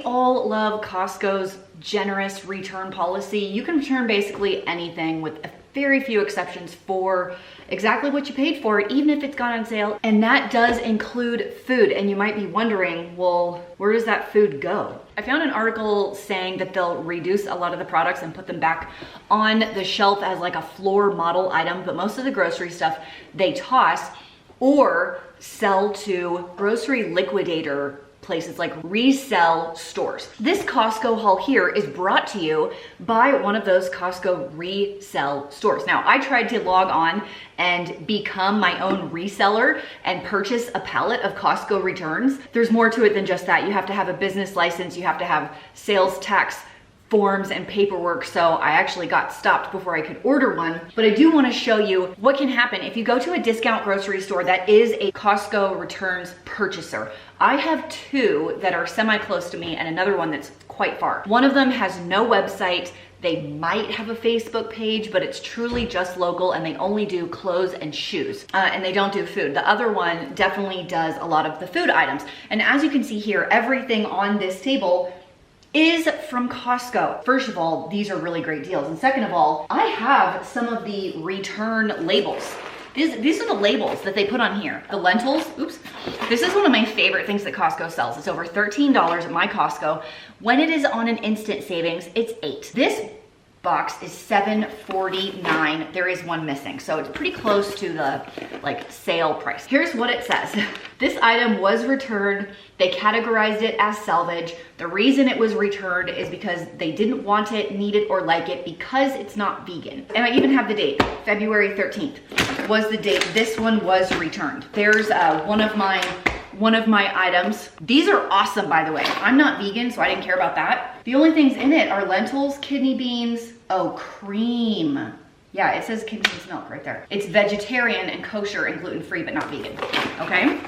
all love Costco's generous return policy. You can return basically anything with a very few exceptions for exactly what you paid for it, even if it's gone on sale. And that does include food. And you might be wondering, well, where does that food go? I found an article saying that they'll reduce a lot of the products and put them back on the shelf as like a floor model item, but most of the grocery stuff they toss or sell to grocery liquidator places like resell stores. This Costco haul here is brought to you by one of those Costco resell stores. Now, I tried to log on and become my own reseller and purchase a pallet of Costco returns. There's more to it than just that. You have to have a business license, you have to have sales tax forms and paperwork, so I actually got stopped before I could order one. But I do want to show you what can happen if you go to a discount grocery store that is a Costco returns purchaser. I have two that are semi-close to me and another one that's quite far. One of them has no website. They might have a Facebook page, but it's truly just local and they only do clothes and shoes, and they don't do food. The other one definitely does a lot of the food items. And as you can see here, everything on this table is from Costco. First of all, these are really great deals. And second of all, I have some of the return labels. These are the labels that they put on here. The lentils, oops. This is one of my favorite things that Costco sells. It's over $13 at my Costco. When it is on an instant savings, it's $8. This box is $7.49. There is one missing, so it's pretty close to the like sale price. Here's what it says. This item was returned. They categorized it as salvage. The reason it was returned is because they didn't want it, need it, or like it because it's not vegan. And I even have the date. February 13th was the date this one was returned. There's one of my items. These are awesome, by the way. I'm not vegan, so I didn't care about that. The only things in it are lentils, kidney beans, oh, cream. Yeah, it says condensed milk right there. It's vegetarian and kosher and gluten-free, but not vegan, okay?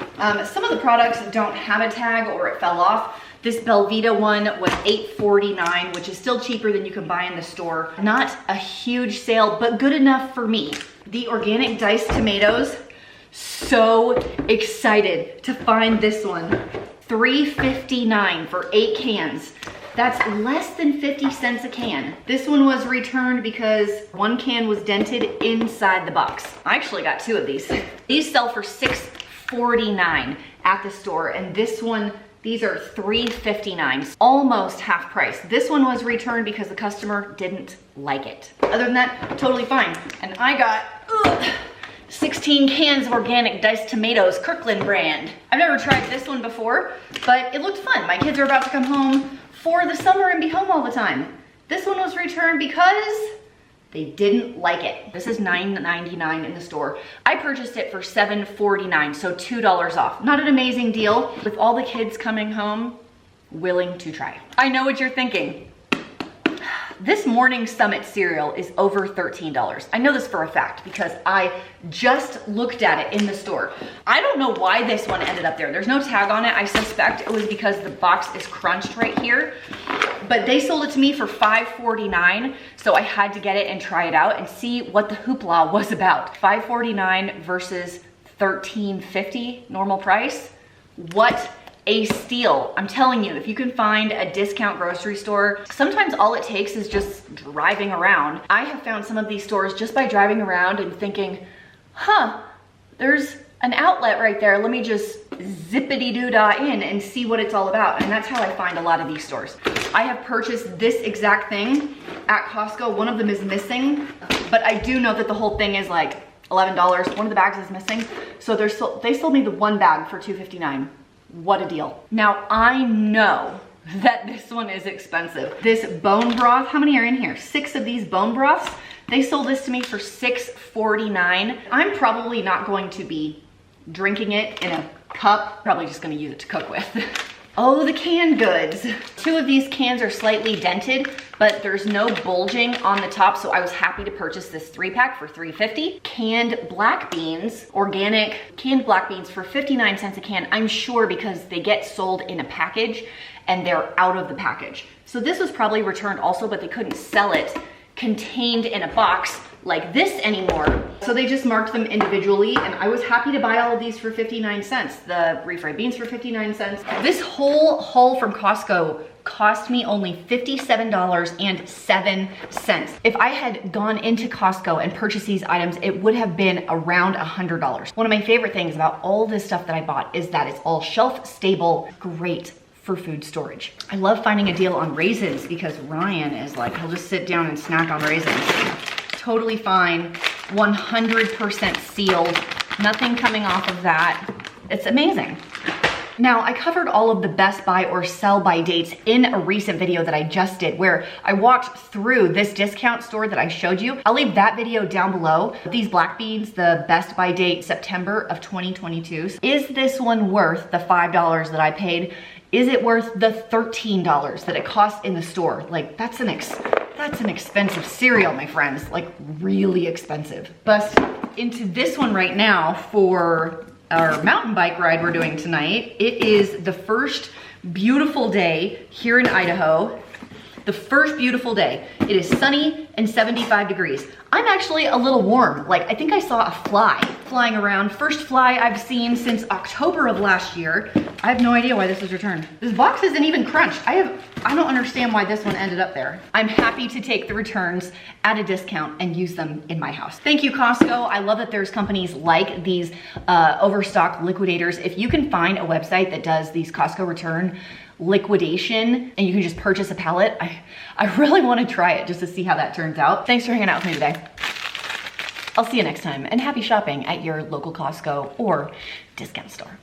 Some of the products don't have a tag or it fell off. This Belvita one was $8.49, which is still cheaper than you can buy in the store. Not a huge sale, but good enough for me. The organic diced tomatoes, so excited to find this one. $3.59 for 8 cans. That's less than 50 cents a can. This one was returned because one can was dented inside the box. I actually got 2 of these. These sell for $6.49 at the store, and this one, these are $3.59, almost half price. This one was returned because the customer didn't like it. Other than that, totally fine. And I got 16 cans of organic diced tomatoes, Kirkland brand. I've never tried this one before, but it looked fun. My kids are about to come home for the summer and be home all the time. This one was returned because they didn't like it. This is $9.99 in the store. I purchased it for $7.49, so $2 off. Not an amazing deal. With all the kids coming home, willing to try. I know what you're thinking. This Morning Summit cereal is over $13. I know this for a fact because I just looked at it in the store. I don't know why this one ended up there. There's no tag on it. I suspect it was because the box is crunched right here, but they sold it to me for $5.49, so I had to get it and try it out and see what the hoopla was about. $5.49 versus $13.50 normal price. What a steal. I'm telling you, if you can find a discount grocery store, sometimes all it takes is just driving around. I have found some of these stores just by driving around and thinking, huh, there's an outlet right there. Let me just zippity-doo-dah in and see what it's all about. And that's how I find a lot of these stores. I have purchased this exact thing at Costco. One of them is missing, but I do know that the whole thing is like $11. One of the bags is missing. So they sold me the one bag for $2.59. What a deal. Now I know that this one is expensive. This bone broth, how many are in here? 6 of these bone broths. They sold this to me for $6.49. I'm probably not going to be drinking it in a cup, probably just gonna use it to cook with. Oh, the canned goods. 2 of these cans are slightly dented, but there's no bulging on the top, so I was happy to purchase this 3-pack for $3.50. Canned black beans, organic canned black beans for 59 cents a can, I'm sure because they get sold in a package and they're out of the package. So this was probably returned also, but they couldn't sell it contained in a box like this anymore. So they just marked them individually, and I was happy to buy all of these for 59 cents. The refried beans for 59 cents. This whole haul from Costco cost me only $57.07. If I had gone into Costco and purchased these items, it would have been around $100. One of my favorite things about all this stuff that I bought is that it's all shelf stable, great for food storage. I love finding a deal on raisins because Ryan is like, he'll just sit down and snack on raisins. Totally fine, 100% sealed, nothing coming off of that. It's amazing. Now, I covered all of the best buy or sell by dates in a recent video that I just did where I walked through this discount store that I showed you. I'll leave that video down below. These black beans, the best by date September of 2022. Is this one worth the $5 that I paid? Is it worth the $13 that it cost in the store? Like, that's an expensive cereal, my friends, like really expensive. Bust into this one right now for our mountain bike ride we're doing tonight. It is the first beautiful day here in Idaho. The first beautiful day. It is sunny and 75 degrees. I'm actually a little warm. Like, I think I saw a fly flying around. First fly I've seen since October of last year. I have no idea why this was returned. This box isn't even crunched. I don't understand why this one ended up there. I'm happy to take the returns at a discount and use them in my house. Thank you, Costco. I love that there's companies like these overstock liquidators. If you can find a website that does these Costco return liquidation and you can just purchase a pallet, I really want to try it just to see how that turns out. Thanks for hanging out with me today. I'll see you next time, and happy shopping at your local Costco or discount store.